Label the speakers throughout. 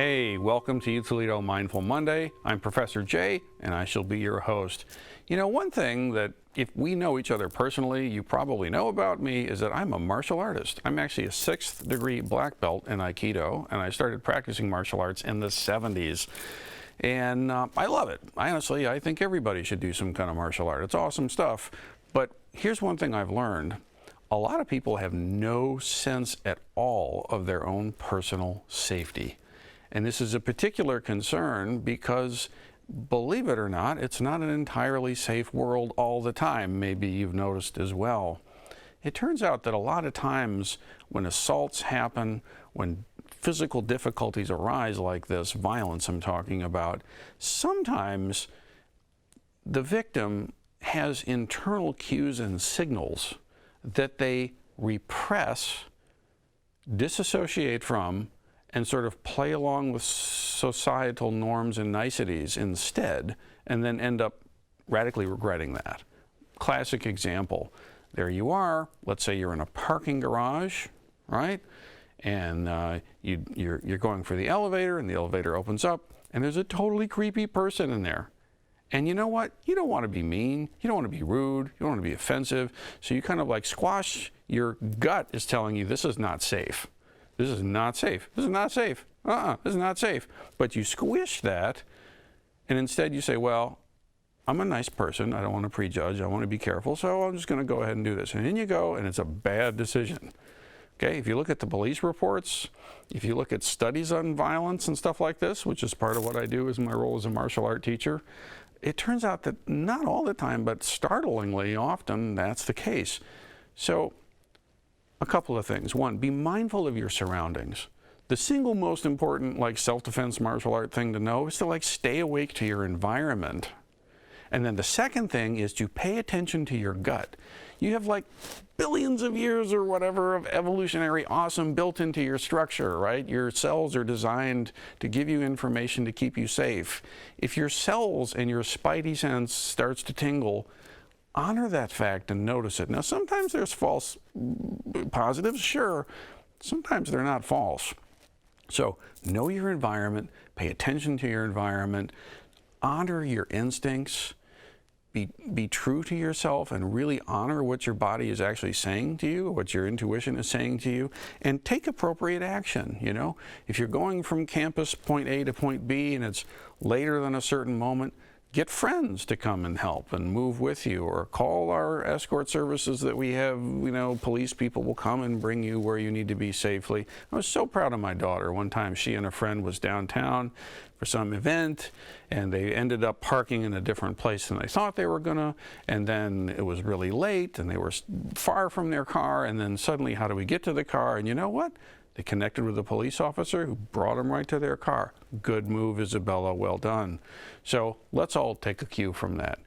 Speaker 1: Hey, welcome to UToledo Mindful Monday. I'm Professor Jay, and I shall be your host. You know, one thing that if we know each other personally, you probably know about me is that I'm a martial artist. I'm actually a 6th degree black belt in Aikido, and I started practicing martial arts in the 70s. And I love it. I think everybody should do some kind of martial art. It's awesome stuff. But here's one thing I've learned. A lot of people have no sense at all of their own personal safety. And this is a particular concern because, believe it or not, it's not an entirely safe world all the time. Maybe you've noticed as well. It turns out that a lot of times when assaults happen, when physical difficulties arise like this, violence I'm talking about, sometimes the victim has internal cues and signals that they repress, disassociate from, and sort of play along with societal norms and niceties instead, and then end up radically regretting that. Classic example. There you are, let's say you're in a parking garage, right? And you're going for the elevator, and the elevator opens up, and there's a totally creepy person in there. And you know what? You don't want to be mean, you don't want to be rude, you don't want to be offensive, so you kind of like squash, your gut is telling you this is not safe. This is not safe. This is not safe. This is not safe. But you squish that, and instead you say, well, I'm a nice person. I don't want to prejudge. I want to be careful, so I'm just going to go ahead and do this. And in you go, and it's a bad decision. Okay, if you look at the police reports, if you look at studies on violence and stuff like this, which is part of what I do as my role as a martial art teacher, it turns out that not all the time, but startlingly often, that's the case. So, a couple of things. One, be mindful of your surroundings. The single most important, like, self-defense martial art thing to know is to, like, stay awake to your environment. And then the second thing is to pay attention to your gut. You have like billions of years or whatever of evolutionary awesome built into your structure, right? Your cells are designed to give you information to keep you safe. If your cells and your spidey sense starts to tingle, honor that fact and notice it. Now, sometimes there's false positives, sure. Sometimes they're not false. So know your environment, pay attention to your environment, honor your instincts, be true to yourself and really honor what your body is actually saying to you, what your intuition is saying to you, and take appropriate action, you know. If you're going from campus point A to point B and it's later than a certain moment, get friends to come and help and move with you, or call our escort services that we have. You know, police people will come and bring you where you need to be safely. I was so proud of my daughter. One time she and a friend was downtown for some event, and they ended up parking in a different place than they thought they were gonna, and then it was really late, and they were far from their car, and then suddenly, how do we get to the car? And you know what? They connected with a police officer who brought them right to their car. Good move, Isabella, well done. So let's all take a cue from that.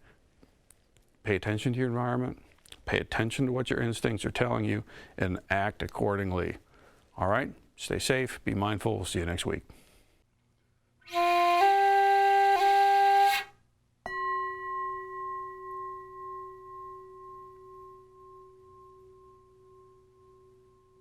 Speaker 1: Pay attention to your environment, pay attention to what your instincts are telling you, and act accordingly. All right? Stay safe, be mindful. We'll see you next week.